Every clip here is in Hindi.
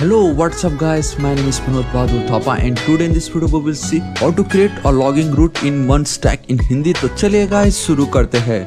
Hello, what's up guys? My name is Manoj Bahadur Thapa and today in this video we will see how to create a logging route in one stack in Hindi. तो चलिए गाइस शुरू करते हैं।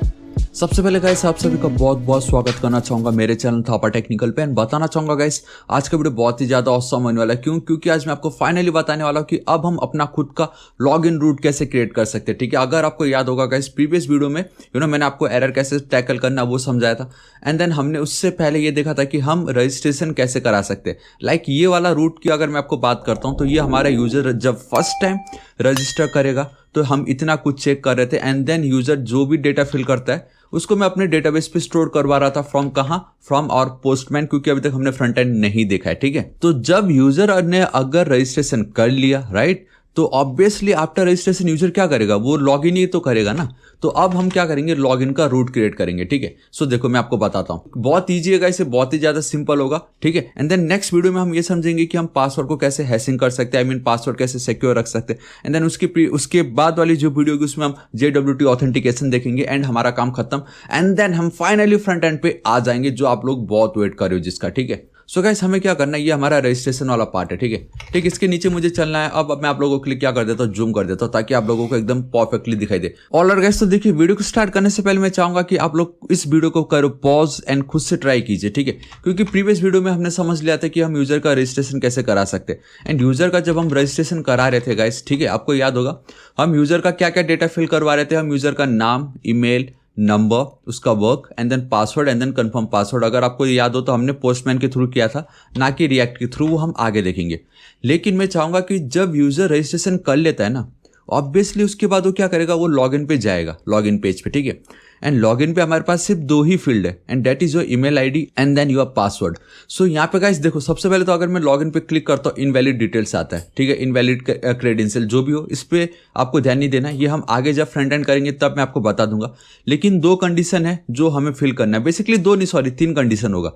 सबसे पहले गाइस आप सभी का बहुत बहुत स्वागत करना चाहूंगा मेरे चैनल थापा टेक्निकल पे। एंड बताना चाहूंगा गाइस आज का वीडियो बहुत ही ज्यादा ऑसम होने वाला है। क्योंकि आज मैं आपको फाइनली बताने वाला हूँ कि अब हम अपना खुद का लॉगिन रूट कैसे क्रिएट कर सकते हैं। ठीक है, अगर आपको याद होगा गाइस प्रीवियस वीडियो में मैंने आपको एरर कैसे टैकल करना वो समझाया था। एंड देन हमने उससे पहले ये देखा था कि हम रजिस्ट्रेशन कैसे करा सकते हैं। लाइक ये वाला रूट की अगर मैं आपको बात करता हूँ तो ये हमारा यूजर जब फर्स्ट टाइम रजिस्टर करेगा तो हम इतना कुछ चेक कर रहे थे। एंड देन यूजर जो भी डेटा फिल करता है उसको मैं अपने डेटाबेस पे स्टोर करवा रहा था। फ्रॉम कहाँ? फ्रॉम और पोस्टमैन, क्योंकि अभी तक हमने फ्रंट एंड नहीं देखा है। ठीक है, तो जब यूजर ने अगर रजिस्ट्रेशन कर लिया राइट, तो ऑब्वियसली आफ्टर रजिस्ट्रेशन यूजर क्या करेगा? वो लॉगिन ही तो करेगा ना। तो अब हम क्या करेंगे? लॉगिन का रूट क्रिएट करेंगे। ठीक है, सो देखो मैं आपको बताता हूँ, बहुत ईजी है गाइस, बहुत ही ज्यादा सिंपल होगा। ठीक है, एंड देन नेक्स्ट वीडियो में हम ये समझेंगे कि हम पासवर्ड को कैसे हैशिंग कर सकते हैं, आई मीन पासवर्ड कैसे सिक्योर रख सकते हैं। एंड देन उसके बाद वाली जो वीडियो होगी उसमें हम JWT ऑथेंटिकेशन देखेंगे एंड हमारा काम खत्म। एंड देन हम फाइनली फ्रंट एंड पे आ जाएंगे जो आप लोग बहुत वेट कर रहे हो जिसका। ठीक है, सो गाइस हमें क्या करना है, ये हमारा रजिस्ट्रेशन वाला पार्ट है। ठीक है, ठीक, इसके नीचे मुझे चलना है। अब मैं आप लोगों के लिए क्या कर देता हूँ, जूम कर देता हूँ ताकि आप लोगों को एकदम परफेक्टली दिखाई दे। ऑलराइट गाइस, तो देखिए वीडियो को स्टार्ट करने से पहले मैं चाहूंगा कि आप लोग इस वीडियो को करो पॉज एंड खुद से ट्राई कीजिए। ठीक है, क्योंकि प्रीवियस वीडियो में हमने समझ लिया था कि हम यूजर का रजिस्ट्रेशन कैसे करा सकते हैं। एंड यूजर का जब हम रजिस्ट्रेशन करा रहे थे गाइस, ठीक है, आपको याद होगा हम यूजर का क्या क्या डेटा फिल करवा रहे थे। हम यूजर का नाम, ईमेल, नंबर, उसका work and then password and then confirm password. अगर आपको याद हो तो हमने पोस्टमैन के थ्रू किया था, ना कि रिएक्ट के थ्रू, वो हम आगे देखेंगे। लेकिन मैं चाहूंगा कि जब यूजर रजिस्ट्रेशन कर लेता है ना, ऑब्वियसली उसके बाद वो क्या करेगा, वो लॉगिन पे जाएगा, लॉगिन पेज पे। ठीक है, एंड लॉगिन पे हमारे पास सिर्फ दो ही फील्ड है and that is your email ID and then your password. So यहाँ पे गाइस देखो, सबसे पहले तो अगर मैं लॉगिन पे क्लिक करता हूँ इनवैलिड डिटेल्स आता है। ठीक है, इनवैलिड क्रेडेंशियल जो भी हो, इस पे आपको ध्यान नहीं देना। ये हम आगे जब फ्रंट एंड करेंगे तब मैं आपको बता दूंगा। लेकिन दो कंडीशन है जो हमें फिल करना है, बेसिकली दो नहीं सॉरी 3 कंडीशन होगा।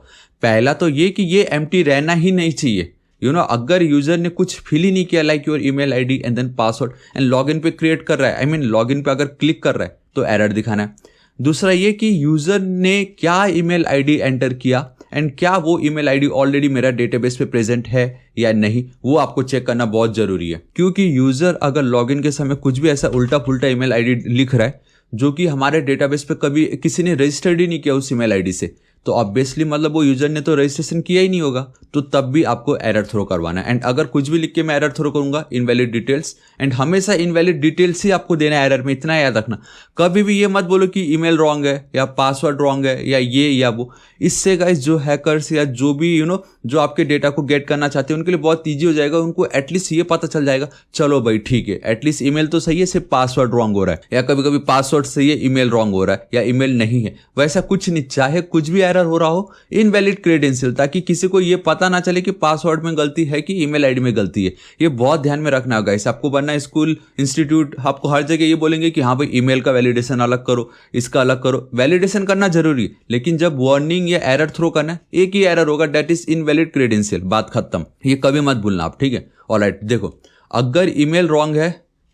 पहला तो ये कि ये एम्प्टी रहना ही नहीं चाहिए। अगर यूजर ने कुछ फिल ही नहीं किया like your email ID and then password and login पे क्रिएट कर रहा है, आई मीन लॉगिन पे अगर क्लिक कर रहा है तो एरर दिखाना है। दूसरा ये कि यूजर ने क्या ईमेल आईडी एंटर किया एंड क्या वो ईमेल आईडी ऑलरेडी मेरा डेटाबेस पे प्रेजेंट है या नहीं, वो आपको चेक करना बहुत जरूरी है। क्योंकि यूजर अगर लॉगिन के समय कुछ भी ऐसा उल्टा पुल्टा ईमेल आईडी लिख रहा है जो कि हमारे डेटाबेस पे कभी किसी ने रजिस्टर्ड ही नहीं किया उस ईमेल आईडी से, तो ऑब्वियसली मतलब वो यूजर ने तो रजिस्ट्रेशन किया ही नहीं होगा, तो तब भी आपको एरर थ्रो करवाना है। एंड अगर कुछ भी लिख के मैं एरर थ्रो करूंगा, इनवैलिड डिटेल्स, एंड हमेशा इनवैलिड डिटेल्स ही आपको देना है एरर में, इतना याद रखना। कभी भी ये मत बोलो कि ईमेल रॉन्ग है या पासवर्ड रॉन्ग है या ये या वो। इससे गाइस जो हैकर्स या जो भी जो आपके डेटा को गेट करना चाहते हैं उनके लिए बहुत ईजी हो जाएगा। उनको एटलीस्ट ये पता चल जाएगा, चलो भाई ठीक है, एटलीस्ट ईमेल तो सही है, सिर्फ पासवर्ड रॉन्ग हो रहा है, या कभी कभी पासवर्ड सही है ईमेल रॉन्ग हो रहा है, या ईमेल नहीं है। वैसा कुछ नहीं, चाहे कुछ भी एरर हो रहा हो, इनवैलिड क्रेडेंशियल, ताकि किसी को ये पता ना चले कि पासवर्ड में गलती है कि ईमेल आईडी में गलती है। ये बहुत ध्यान में रखना होगा। इस आपको बनना स्कूल इंस्टीट्यूट, आपको हर जगह ये बोलेंगे कि हाँ भाई ईमेल का वैलिडेशन अलग करो, इसका अलग करो। वैलिडेशन करना जरूरी है, लेकिन जब वार्निंग या एरर थ्रो करना है, एक ही एरर होगा, दैट इज इनवैलिड क्रेडेंशियल, बात खत्म। ये कभी मत भूलना आप। ठीक है, ऑलराइट, देखो अगर ईमेल रॉन्ग है,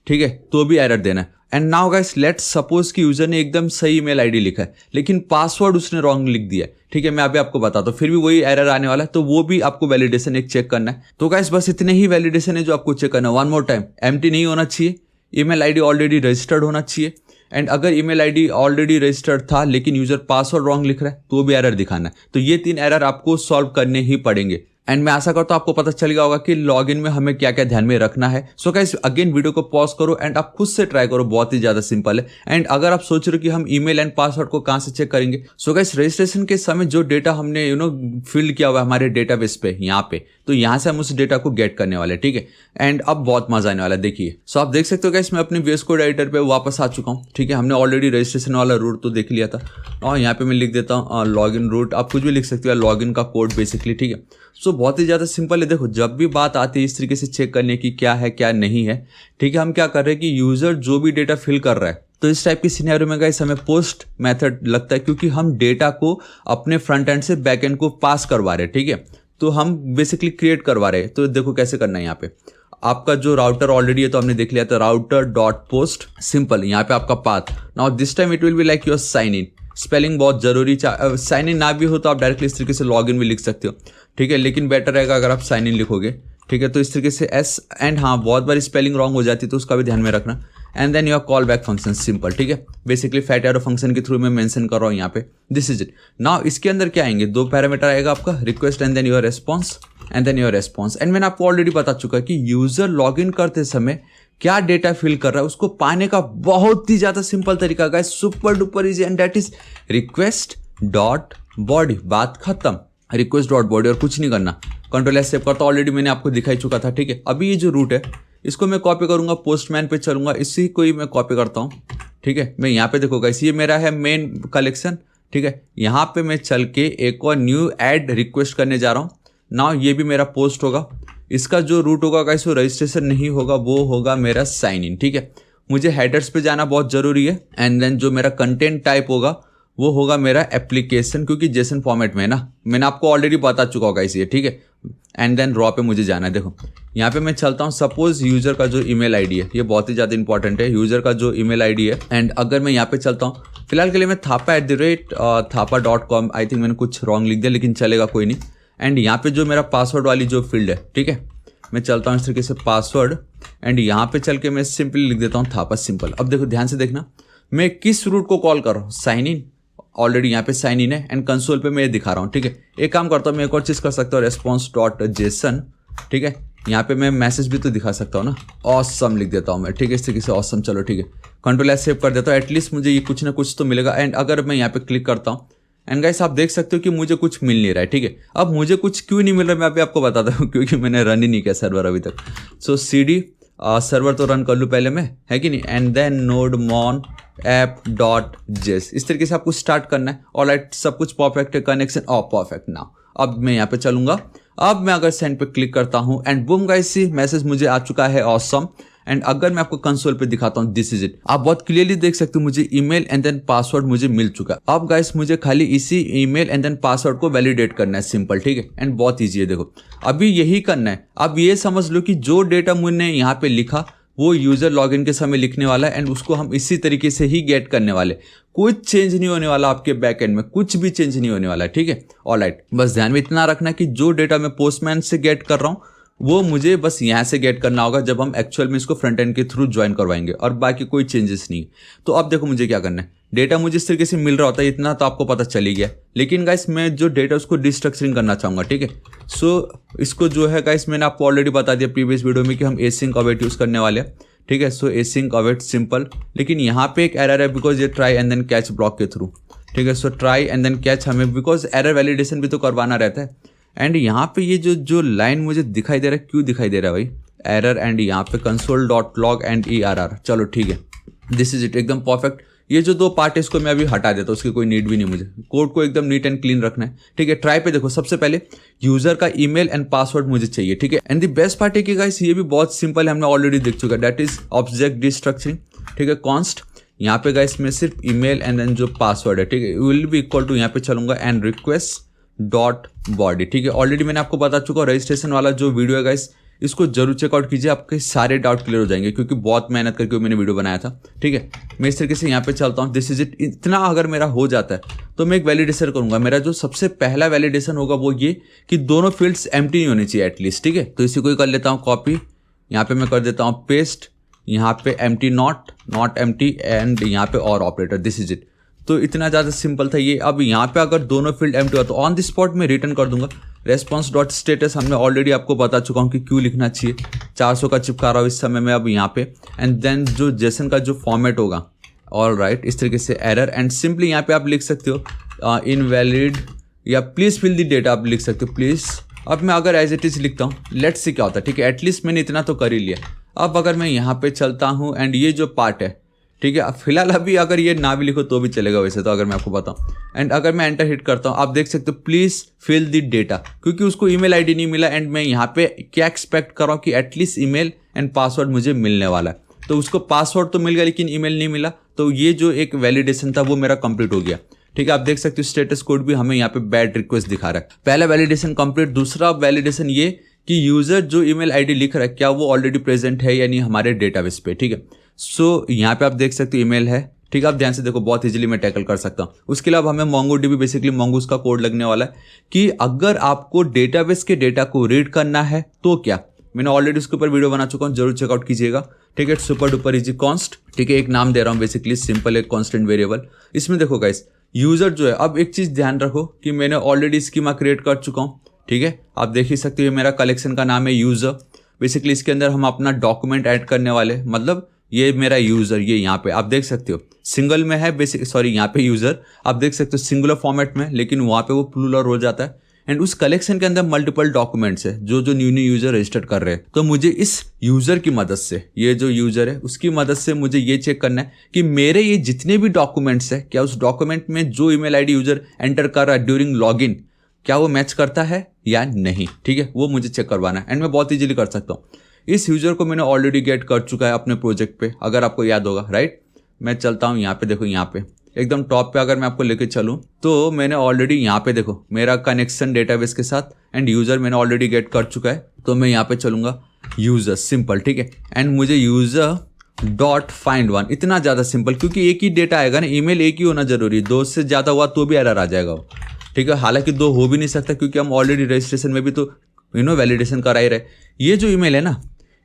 ठीक है, तो भी एरर देना है। And now guys let's suppose कि यूजर ने एकदम सही ईमेल आईडी लिखा है लेकिन पासवर्ड उसने रॉन्ग लिख दिया है। ठीक है, मैं अभी आपको बताता हूँ, फिर भी वही एरर आने वाला है, तो वो भी आपको वैलिडेशन एक चेक करना है। तो गाइस बस इतने ही वैलिडेशन है जो आपको चेक करना है। वन मोर टाइम, एम्प्टी नहीं होना चाहिए, ईमेल आईडी ऑलरेडी रजिस्टर्ड होना चाहिए। एंड अगर ईमेल आईडी ऑलरेडी रजिस्टर्ड था लेकिन यूजर पासवर्ड रॉन्ग लिख रहा है तो भी एरर दिखाना है। तो ये 3 एरर आपको सॉल्व करने ही पड़ेंगे। एंड मैं आशा करता हूं आपको पता चल गया होगा कि लॉगिन में हमें क्या क्या ध्यान में रखना है। सो गाइस अगेन वीडियो को पॉज करो एंड आप खुद से ट्राई करो, बहुत ही ज्यादा सिंपल है। एंड अगर आप सोच रहे हो कि हम ईमेल एंड पासवर्ड को कहां से चेक करेंगे, सो गाइस रजिस्ट्रेशन के समय जो डेटा हमने फिल किया हुआ है हमारे डेटाबेस पे यहाँ पे, तो यहाँ से हम उस डेटा को गेट करने वाले। ठीक है, एंड अब बहुत मजा आने वाला है। देखिए, सो आप देख सकते हो गाइस मैं अपने VS कोड एडिटर पे वापस आ चुका हूँ। ठीक है, हमने ऑलरेडी रजिस्ट्रेशन वाला रूट तो देख लिया था और यहाँ पे मैं लिख देता हूँ लॉगिन रूट। आप कुछ भी लिख सकते हो, लॉगिन का कोड बेसिकली। ठीक है, सो बहुत ही ज्यादा सिंपल है। देखो जब भी बात आती है इस तरीके से चेक करने की क्या है क्या नहीं है, ठीक है, हम क्या कर रहे हैं कि यूजर जो भी डेटा फिल कर रहा है, तो इस टाइप की सिनेरियो में गाइस हमें पोस्ट मेथड लगता है, क्योंकि हम डेटा को अपने फ्रंट एंड से बैक एंड को पास करवा रहे हैं। ठीक है, तो हम बेसिकली क्रिएट करवा रहे हैं। तो देखो कैसे करना है। यहाँ पे आपका जो राउटर ऑलरेडी है तो हमने देख लिया था, राउटर डॉट पोस्ट सिंपल। यहाँ पे आपका path, now this time it will be like your sign in. Spelling बहुत जरूरी, साइन इन ना भी हो तो आप डायरेक्टली इस तरीके से लॉग इन भी लिख सकते हो, ठीक है, लेकिन बेटर रहेगा अगर आप साइन इन लिखोगे, ठीक है। तो इस तरीके से एस एंड हाँ बहुत बार स्पेलिंग रॉन्ग हो जाती है तो उसका भी ध्यान में रखना। And then your call back function simple, ठीक है, बेसिकली फैट एरो फंक्शन के थ्रू मैं मेंशन कर रहा हूँ यहाँ पे, दिस इज इट। नाउ इसके अंदर क्या आएंगे, दो पैरामीटर आएगा आपका, request and then your response, and then your response. And मैंने आपको ऑलरेडी बता चुका कि यूजर लॉग इन करते समय क्या डेटा फिल कर रहा है उसको पाने का बहुत ही ज्यादा सिंपल तरीका guys, super duper easy, and that is request dot body, बात खत्म, रिक्वेस्ट डॉट बॉडी, और कुछ नहीं करना। कंट्रोल एस सेव करता, ऑलरेडी मैंने आपको दिखाई चुका था, ठीक है। अभी ये जो रूट है इसको मैं कॉपी करूंगा, पोस्टमैन पे चलूंगा, इसी को ही मैं कॉपी करता हूँ, ठीक है। मैं यहाँ पे देखो गाइस ये मेरा है मेन कलेक्शन, ठीक है। यहाँ पे मैं चल के एक और न्यू ऐड रिक्वेस्ट करने जा रहा हूँ। नाउ ये भी मेरा पोस्ट होगा, इसका जो रूट होगा गाइस वो रजिस्ट्रेशन नहीं होगा, वो होगा मेरा साइन इन, ठीक है। मुझे हेडर्स पे जाना बहुत जरूरी है। एंड देन जो मेरा कंटेंट टाइप होगा वो होगा मेरा एप्लीकेशन, क्योंकि जेसन फॉर्मेट में है ना, मैंने आपको ऑलरेडी बता चुका होगा इसे, ठीक है। एंड देन रॉ पे मुझे जाना है, देखो यहाँ पे मैं चलता हूँ, सपोज यूजर का जो ईमेल आईडी है, ये बहुत ही ज़्यादा इंपॉर्टेंट है, यूजर का जो ईमेल आईडी है। एंड अगर मैं यहाँ पे चलता हूँ, फिलहाल के लिए मैं thapa@thapa.com, आई थिंक मैंने कुछ रॉन्ग लिख दिया लेकिन चलेगा, कोई नहीं। एंड यहाँ पे जो मेरा पासवर्ड वाली जो फील्ड है, ठीक है, मैं चलता हूँ इस तरीके से पासवर्ड, एंड यहाँ पे चल के मैं सिंपली लिख देता हूँ थापा सिंपल। अब देखो ध्यान से देखना, मैं किस रूट को कॉल कर रहा हूँ, साइन इन, ऑलरेडी यहाँ पे साइन इन है, एंड कंसोल पे मैं ये दिखा रहा हूँ, ठीक है। एक काम करता हूँ, मैं एक और चीज़ कर सकता हूँ, रेस्पॉन्स डॉट जेसन, ठीक है, यहाँ पे मैं मैसेज भी तो दिखा सकता हूँ ना, ऑसम लिख देता हूँ मैं, ठीक है, इस तरीके से ऑसम, चलो ठीक है, कंट्रोल एस सेव कर देता हूँ, एटलीस्ट मुझे ये कुछ ना कुछ तो मिलेगा। एंड अगर मैं यहाँ पे क्लिक करता हूँ, एंड गाइस आप देख सकते हो कि मुझे कुछ मिल नहीं रहा है, ठीक है। अब मुझे कुछ क्यों नहीं मिल रहा है मैं अभी आपको बताता हूँ, क्योंकि मैंने रन ही नहीं किया सर्वर अभी तक। सो cd सर्वर तो रन कर लूँ पहले मैं, है कि नहीं, and then nodemon app dot JS, इस तरीके से आपको स्टार्ट करना है। ऑलराइट, सब कुछ परफेक्ट है, कनेक्शन परफेक्ट। नाउ अब मैं यहाँ पे चलूंगा, अब मैं अगर सेंड पे क्लिक करता हूँ, and boom guys see message मुझे आ चुका है, ऑसम। एंड अगर मैं आपको कंसोल पे दिखाता हूँ, दिस इज इट, आप बहुत क्लियरली देख सकते हो मुझे ईमेल एंड देन पासवर्ड मुझे मिल चुका। अब गाइस मुझे खाली इसी ईमेल एंड देन पासवर्ड को वैलिडेट करना है, सिंपल, ठीक है। एंड बहुत ईजी है, देखो अभी यही करना है। अब ये समझ लो कि जो डेटा मैंने यहाँ पे लिखा वो यूजर लॉगिन के समय लिखने वाला है, एंड उसको हम इसी तरीके से ही गेट करने वाले, कुछ चेंज नहीं होने वाला आपके बैक एंड में, कुछ भी चेंज नहीं होने वाला है, ठीक है। ऑलराइट, बस ध्यान में इतना रखना कि जो डेटा मैं पोस्टमैन से गेट कर रहा हूँ वो मुझे बस यहाँ से गेट करना होगा जब हम एक्चुअल में इसको फ्रंट एंड के थ्रू ज्वाइन करवाएंगे, और बाकी कोई चेंजेस नहीं। तो अब देखो मुझे क्या करना है, डेटा मुझे इस तरीके से मिल रहा होता है, इतना तो आपको पता चल ही गया, लेकिन गाइस मैं जो डेटा उसको डिस्ट्रक्चरिंग करना चाहूँगा, ठीक है। सो इसको जो है गाइस मैंने आपको ऑलरेडी बता दिया प्रीवियस वीडियो में कि हम एसिंक अवेट यूज़ करने वाले हैं, ठीक है। सो एसिंक अवेट सिंपल, लेकिन यहाँ पे एक एरर है बिकॉज ये try and then catch block के थ्रू, ठीक है। So try and then catch हमें बिकॉज एरर वैलिडेशन भी तो करवाना रहता है। एंड यहाँ पे ये जो लाइन मुझे दिखाई दे रहा है, क्यों दिखाई दे रहा है भाई, एरर, एंड यहाँ पे console dot log and ERR, चलो ठीक है, दिस इज इट, एकदम परफेक्ट। ये जो दो पार्ट है इसको मैं अभी हटा देता हूँ, उसकी कोई नीड भी नहीं, मुझे कोड को एकदम नीट एंड क्लीन रखना है, ठीक है। ट्राई पे देखो, सबसे पहले यूजर का ईमेल एंड पासवर्ड मुझे चाहिए, ठीक है। एंड द बेस्ट पार्ट है कि गाइस ये भी बहुत सिंपल है, हमने ऑलरेडी देख चुका है, दैट इज ऑब्जेक्ट डिस्ट्रक्चरिंग, ठीक है। कॉन्स्ट यहाँ पे गाइस मैं सिर्फ ईमेल एंड देन जो पासवर्ड है, ठीक है, विल बी इक्वल टू, यहाँ पे चलूंगा एंड रिक्वेस्ट डॉट बॉडी, ठीक है। ऑलरेडी मैंने आपको बता चुका हूँ, रजिस्ट्रेशन वाला जो वीडियो है गाइस इसको जरूर चेकआउट कीजिए, आपके सारे डाउट क्लियर हो जाएंगे, क्योंकि बहुत मेहनत करके मैंने वीडियो बनाया था, ठीक है। मैं इस तरीके से यहाँ पे चलता हूँ, दिस इज इट। इतना अगर मेरा हो जाता है तो मैं एक वैलिडेशन करूंगा, मेरा जो सबसे पहला वैलिडेशन होगा वो ये कि दोनों फील्ड्स एम्प्टी नहीं होनी चाहिए एटलीस्ट, ठीक है। तो इसी को ही कर लेता हूँ कॉपी, यहाँ पे मैं कर देता हूँ पेस्ट, यहाँ पे एम्प्टी नॉट एम्प्टी, एंड यहाँ पे और ऑपरेटर, दिस इज इट। तो इतना ज़्यादा सिंपल था ये। अब यहाँ पे अगर दोनों फील्ड एम्प्टी हो तो ऑन द स्पॉट में रिटर्न कर दूंगा रेस्पॉन्स डॉट स्टेटस, हमने ऑलरेडी आपको बता चुका हूँ कि क्यों लिखना चाहिए, 400 का चिपका रहा हूँ इस समय में अब यहाँ पे। एंड देन जो जेसन का जो फॉर्मेट होगा, ऑल राइट, इस तरीके से एरर, एंड सिंपली यहाँ पे आप लिख सकते हो इनवैलिड, या प्लीज़ फिल द डेटा आप लिख सकते हो, प्लीज़। अब मैं अगर एज इट इज़ लिखता हूँ, लेट्स सी क्या होता है, ठीक है। एटलीस्ट मैंने इतना तो कर ही लिया। अब अगर मैं यहाँ पे चलता हूँ, एंड ये जो पार्ट है, ठीक है, फिलहाल अभी अगर ये ना भी लिखो तो भी चलेगा वैसे तो, अगर मैं आपको बताऊं। एंड अगर मैं एंटर हिट करता हूं, आप देख सकते हो प्लीज फिल द डेटा, क्योंकि उसको ईमेल आईडी नहीं मिला, एंड मैं यहाँ पे क्या एक्सपेक्ट कर रहा हूँ कि एटलीस्ट ईमेल एंड पासवर्ड मुझे मिलने वाला है। तो उसको पासवर्ड तो मिल गया लेकिन ईमेल नहीं मिला, तो ये जो एक वैलिडेशन था वो मेरा कंप्लीट हो गया, ठीक है। आप देख सकते हो स्टेटस कोड भी हमें यहाँ पे बैड रिक्वेस्ट दिखा रहा है। पहला वैलिडेशन कंप्लीट। दूसरा वैलिडेशन ये कि यूजर जो ईमेल आईडी लिख रहा है क्या वो ऑलरेडी प्रेजेंट है या नहीं हमारे डेटाबेस पे, ठीक है। सो यहाँ पे आप देख सकते हो ईमेल है, ठीक है, आप ध्यान से देखो, बहुत इजीली मैं टैकल कर सकता हूँ। उसके अलावा हमें MongoDB बेसिकली mongoose का कोड लगने वाला है कि अगर आपको डेटाबेस के डेटा को रीड करना है तो क्या, मैंने ऑलरेडी उसके ऊपर वीडियो बना चुका हूँ, जरूर चेकआउट कीजिएगा। ठीक है, सुपर डुपर इजी कॉन्स्ट, ठीक है, एक नाम दे रहा हूँ बेसिकली सिंपल एक कांस्टेंट वेरिएबल। इसमें देखो गाइस यूजर जो है, अब एक चीज ध्यान रखो कि मैंने ऑलरेडी स्कीमा क्रिएट कर चुका हूँ। ठीक है, आप देख ही सकते हो मेरा कलेक्शन का नाम है यूजर। बेसिकली इसके अंदर हम अपना डॉक्यूमेंट ऐड करने वाले, मतलब ये मेरा यूजर, ये यहाँ पे आप देख सकते हो सिंगल में है बेसिक, सॉरी यहाँ पे यूजर आप देख सकते हो सिंगुलर फॉर्मेट में, लेकिन वहाँ पे वो प्लूरल हो जाता है। एंड उस कलेक्शन के अंदर मल्टीपल डॉक्यूमेंट्स है जो न्यू यूजर रजिस्टर कर रहे हैं। तो मुझे इस यूजर की मदद से, ये जो यूजर है उसकी मदद से मुझे ये चेक करना है कि मेरे ये जितने भी डॉक्यूमेंट्स है, क्या उस डॉक्यूमेंट में जो ईमेल आईडी यूजर एंटर कर रहा है ड्यूरिंग लॉगिन, क्या वो मैच करता है या नहीं। ठीक है, वो मुझे चेक करवाना है एंड मैं बहुत ईजिली कर सकता हूँ। इस यूजर को मैंने ऑलरेडी गेट कर चुका है अपने प्रोजेक्ट पे, अगर आपको याद होगा, राइट। मैं चलता हूँ यहाँ पे, देखो यहाँ पे एकदम टॉप पे अगर मैं आपको लेके चलूँ तो मैंने ऑलरेडी यहाँ पे देखो मेरा कनेक्शन डेटाबेस के साथ एंड यूजर मैंने ऑलरेडी गेट कर चुका है। तो मैं यहाँ पे चलूंगा यूजर, सिंपल, ठीक है, एंड मुझे यूजर डॉट फाइंड वन, इतना ज़्यादा सिंपल, क्योंकि एक ही डेटा आएगा ना, ईमेल एक ही होना जरूरी, दो से ज़्यादा हुआ तो भी एरर आ जाएगा वो। ठीक है, हालांकि दो हो भी नहीं सकता क्योंकि हम ऑलरेडी रजिस्ट्रेशन में भी तो वैलिडेशन करा ही रहे। ये जो ईमेल है ना,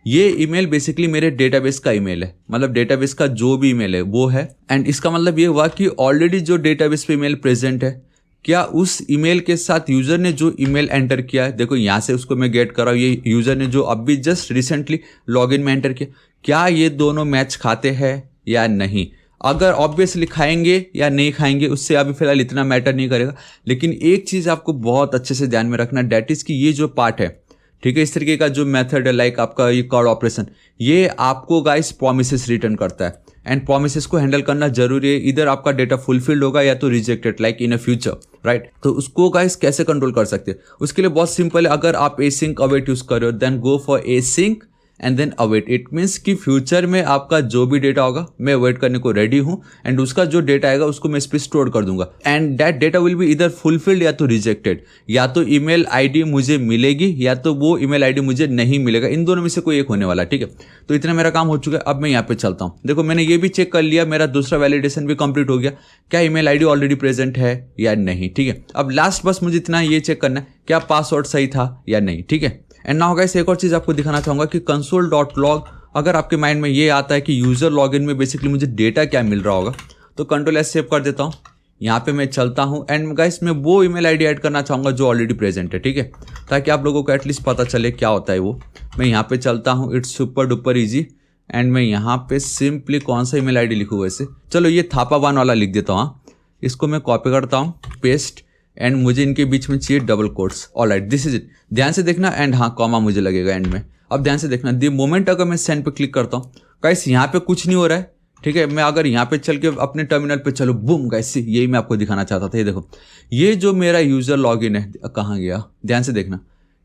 ये ईमेल बेसिकली मेरे डेटाबेस का ईमेल है, मतलब डेटाबेस का जो भी ईमेल है वो है। एंड इसका मतलब ये हुआ कि ऑलरेडी जो डेटाबेस पे ईमेल प्रेजेंट है, क्या उस ईमेल के साथ यूजर ने जो ईमेल एंटर किया है, देखो यहाँ से उसको मैं गेट कर रहा हूँ, ये यूजर ने जो अभी जस्ट रिसेंटली लॉगिन में एंटर किया, क्या ये दोनों मैच खाते हैं या नहीं। अगर ऑब्वियसली खाएंगे या नहीं खाएंगे उससे अभी फिलहाल इतना मैटर नहीं करेगा, लेकिन एक चीज़ आपको बहुत अच्छे से ध्यान में रखना, डेट इज कि ये जो पार्ट है, ठीक है, इस तरीके का जो मेथड है लाइक आपका ये कॉर्ड ऑपरेशन, ये आपको गाइस प्रोमिसेस रिटर्न करता है एंड प्रोमिसेस को हैंडल करना जरूरी है। इधर आपका डेटा फुलफिल्ड होगा या तो rejected like in a future, right. तो उसको गाइस कैसे कंट्रोल कर सकते हैं, उसके लिए बहुत सिंपल है। अगर आप एसिंक अवेट यूज कर रहे हो then go for async and then await. It means कि फ्यूचर में आपका जो भी डेटा होगा मैं अवेट करने को रेडी हूँ एंड उसका जो डेटा आएगा उसको मैं इस पर स्टोर कर दूंगा and that data will be इधर फुलफिल्ड या तो रिजेक्टेड, या तो ईमेल आईडी मुझे मिलेगी या तो वो ईमेल आईडी मुझे नहीं मिलेगा, इन दोनों में से कोई एक होने वाला। ठीक है, तो इतना मेरा काम हो चुका है। अब मैं यहाँ पे चलता हूँ, देखो मैंने ये भी चेक कर लिया, मेरा दूसरा वैलिडेशन भी कंप्लीट हो गया, क्या ईमेल आईडी ऑलरेडी प्रेजेंट है या नहीं। ठीक है, अब लास्ट बस मुझे इतना ये चेक करना है क्या पासवर्ड सही था या नहीं। ठीक है, एंड नाउ गाइस एक और चीज़ आपको दिखाना चाहूँगा कि console.log, अगर आपके माइंड में ये आता है कि यूज़र लॉगिन में बेसिकली मुझे डेटा क्या मिल रहा होगा, तो Ctrl+S सेव कर देता हूँ। यहाँ पे मैं चलता हूँ एंड गाइस मैं वो ईमेल आईडी ऐड करना चाहूँगा जो ऑलरेडी प्रेजेंट है। ठीक है, ताकि आप लोगों को एटलीस्ट पता चले क्या होता है वो। मैं यहाँ पे चलता हूँ, it's super duper easy, and मैं यहाँ पे सिंपली कौन सा ईमेल आईडी लिखूँ, वैसे चलो ये थापा1 वाला लिख देता हूँ। इसको मैं कॉपी करता हूँ, पेस्ट, एंड मुझे इनके बीच में चाहिए double quotes. Alright, this is it, ध्यान से देखना। एंड हाँ, कॉमा मुझे लगेगा एंड में। अब ध्यान से देखना, द मोमेंट अगर मैं सेंड पे क्लिक करता हूँ गाइस, यहाँ पे कुछ नहीं हो रहा है। ठीक है, मैं अगर यहाँ पे चल के अपने टर्मिनल पे चलो, बूम गाइस, यही मैं आपको दिखाना चाहता था। ये देखो, ये जो मेरा यूजर लॉगिन है, कहाँ गया, ध्यान से देखना,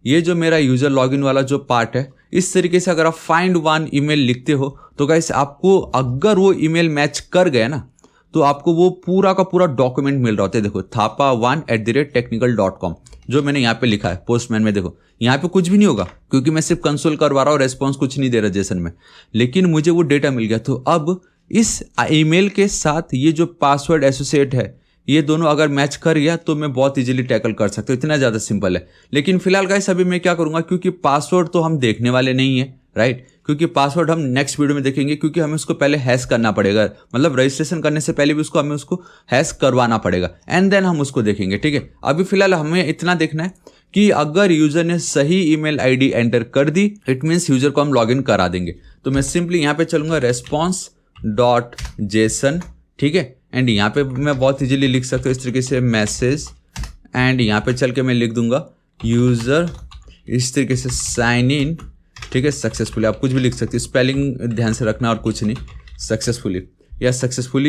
ये जो मेरा यूजर लॉगिन वाला जो पार्ट है, इस तरीके से अगर आप फाइंड वन ईमेल लिखते हो तो गाइस आपको अगर वो ईमेल मैच कर गया ना तो आपको वो पूरा का पूरा डॉक्यूमेंट मिल रहा होता है। देखो thapa1@technical.com जो मैंने यहाँ पे लिखा है पोस्टमैन में, देखो यहाँ पे कुछ भी नहीं होगा क्योंकि मैं सिर्फ कंसोल करवा रहा हूँ, रेस्पॉन्स कुछ नहीं दे रहा जेसन में, लेकिन मुझे वो डेटा मिल गया। तो अब इस ईमेल के साथ ये जो पासवर्ड एसोसिएट है, ये दोनों अगर मैच कर गया तो मैं बहुत इजीली टैकल कर सकता हूँ, इतना ज़्यादा सिंपल है। लेकिन फिलहाल गाइस अभी मैं क्या करूँगा, क्योंकि पासवर्ड तो हम देखने वाले नहीं है, राइट, क्योंकि पासवर्ड हम नेक्स्ट वीडियो में देखेंगे, क्योंकि हमें उसको पहले हैश करना पड़ेगा, मतलब रजिस्ट्रेशन करने से पहले भी हमें उसको हैश करवाना पड़ेगा एंड देन हम उसको देखेंगे। ठीक है, अभी फिलहाल हमें इतना देखना है कि अगर यूजर ने सही ईमेल आईडी एंटर कर दी, इट मीन्स यूजर को हम लॉगिन करा देंगे। तो मैं सिंपली यहाँ पे चलूंगा response.json, ठीक है, एंड यहाँ पे मैं बहुत इजीली लिख सकता हूँ इस तरीके से मैसेज, एंड यहाँ पे चल के मैं लिख दूंगा यूजर, इस तरीके से साइन इन, ठीक है, सक्सेसफुली। आप कुछ भी लिख सकते हो, स्पेलिंग ध्यान से रखना और कुछ नहीं, सक्सेसफुली या सक्सेसफुल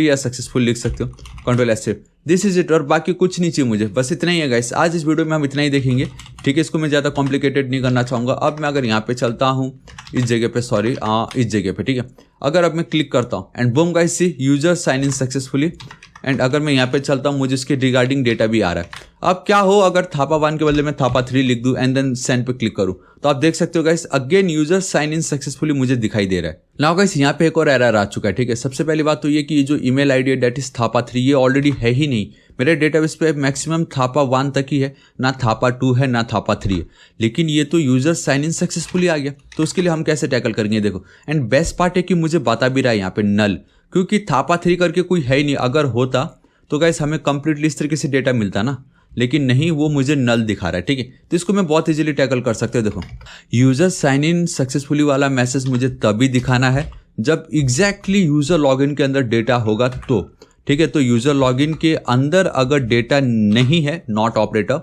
लिख सकते हो। Ctrl+S save, this is it, और बाकी कुछ नहीं चाहिए मुझे, बस इतना ही है गाइस। आज इस वीडियो में हम इतना ही देखेंगे, ठीक है, इसको मैं ज़्यादा कॉम्प्लिकेटेड नहीं करना चाहूँगा। अब मैं अगर यहाँ पे चलता हूँ इस जगह पे, सॉरी इस जगह पे, ठीक है, अगर अब मैं क्लिक करता हूँ and boom guys see user sign in successfully, and अगर मैं यहाँ पे चलता हूँ मुझे इसके रिगार्डिंग डेटा भी आ रहा है। अब क्या हो अगर थापा 1 के बदले में थापा 3 लिख दूं एंड देन सेंड पे क्लिक करूं, तो आप देख सकते हो guys again user sign in successfully मुझे दिखाई दे रहा है। नाउ गाइस यहाँ पे एक और एरर आ चुका है, ठीक है। सबसे पहली बात तो ये कि ये जो ईमेल आईडी है दैट इज थापा 3 ये ऑलरेडी है ही नहीं मेरे डेटाबेस पे। मैक्सिमम थापा 1 तक ही है, ना थापा 2 है ना थापा 3 है। लेकिन ये तो यूजर साइन इन सक्सेसफुली आ गया, तो उसके लिए हम कैसे टैकल करेंगे देखो। एंड बेस्ट पार्ट है कि मुझे बता भी रहा है यहाँ पे नल, क्योंकि थापा 3 करके कोई है ही नहीं। अगर होता तो गाइस हमें कंप्लीटली इस तरीके से डेटा मिलता ना, लेकिन नहीं, वो मुझे नल दिखा रहा है, ठीक है। तो इसको मैं बहुत इजीली टैकल कर सकते हो। देखो यूजर साइन इन सक्सेसफुली वाला मैसेज मुझे तभी दिखाना है जब एग्जैक्टली यूजर लॉगिन के अंदर डेटा होगा तो, ठीक है। तो यूजर लॉगिन के अंदर अगर डेटा नहीं है, नॉट ऑपरेटर,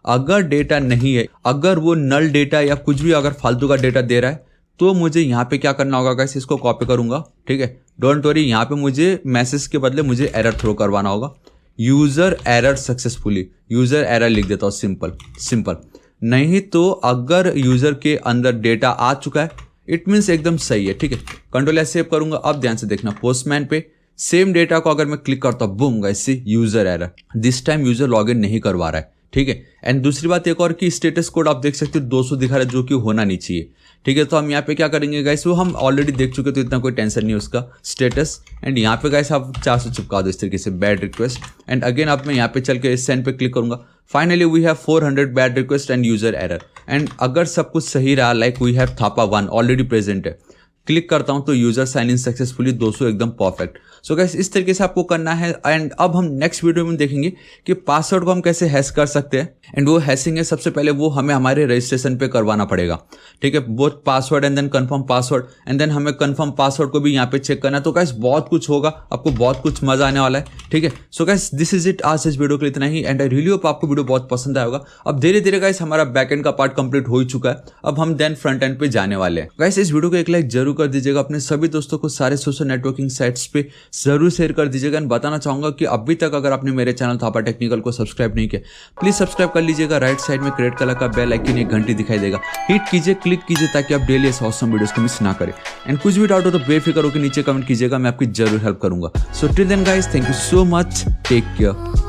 अगर डेटा नहीं है, अगर वो नल डेटा या कुछ भी अगर फालतू का डेटा दे रहा है, तो मुझे यहाँ पे क्या करना होगा गाइस, इसको कॉपी करूंगा, ठीक है। डोंट वरी, यहाँ पे मुझे मैसेज के बदले मुझे एरर थ्रो करवाना होगा, user error successfully, user error लिख देता हूँ, सिंपल सिंपल। नहीं तो अगर यूजर के अंदर डेटा आ चुका है इट मीन्स एकदम सही है, ठीक है। कंट्रोल एस सेव करूंगा। अब ध्यान से देखना, पोस्टमैन पे सेम डेटा को अगर मैं क्लिक करता हूँ, boom guys see user error, this time user login नहीं करवा रहा है, ठीक है। एंड दूसरी बात एक और कि स्टेटस कोड आप देख सकते हो 200 दिखा रहा है, जो कि होना नहीं चाहिए, ठीक है। तो हम यहाँ पे क्या करेंगे गाइस, वो हम ऑलरेडी देख चुके, तो इतना कोई टेंशन नहीं है उसका स्टेटस। एंड यहाँ पे गाइस आप 400 चिपका दो इस तरीके से, बैड रिक्वेस्ट। एंड अगेन आप मैं यहाँ पे चल के सेंड पे क्लिक करूंगा। Finally we have 400 bad request and user error. And अगर सब कुछ सही रहा, like we have Thapa 1 already present है, क्लिक करता हूं तो यूजर साइन इन सक्सेसफुली 200 एकदम परफेक्ट। सो गाइस इस तरीके से आपको करना है। एंड अब हम नेक्स्ट वीडियो में देखेंगे कि पासवर्ड को हम कैसे हैश कर सकते हैं। एंड वो हैशिंग है, सबसे पहले वो हमें हमारे रजिस्ट्रेशन पे करवाना पड़ेगा, ठीक है। Both password and then confirm password, and then हमें कंफर्म पासवर्ड को भी यहाँ पे चेक करना है। तो गाइस बहुत कुछ होगा, आपको बहुत कुछ मजा आने वाला है, ठीक है। So guys this is it, आज इस वीडियो के लिए इतना ही। एंड आई रियली होप आपको वीडियो बहुत पसंद आया होगा। अब धीरे धीरे गाइस हमारा बैक एंड का पार्ट कंप्लीट हो ही चुका है, अब हम देन फ्रंट एंड पे जाने वाले हैं। गाइस इस वीडियो को एक लाइक जरूर कर दीजिएगा, अपने सभी दोस्तों को सारे सोशल नेटवर्किंग साइट्स पे जरूर शेयर कर दीजिएगा। एंड बताना चाहूंगा कि अभी तक अगर आपने मेरे चैनल थापा टेक्निकल को सब्सक्राइब नहीं किया, प्लीज सब्सक्राइब कर लीजिएगा। राइट साइड में रेड कलर का बेल आइकन, एक घंटी दिखाई देगा, हिट कीजिए, क्लिक कीजिए, ताकि आप डेली ऐसे ऑसम वीडियोस को मिस ना करें। एंड कुछ भी डाउट हो तो बेफिक्र होकर नीचे कमेंट कीजिएगा, मैं आपकी जरूर हेल्प करूंगा। So till then guys, thank you so much, take care.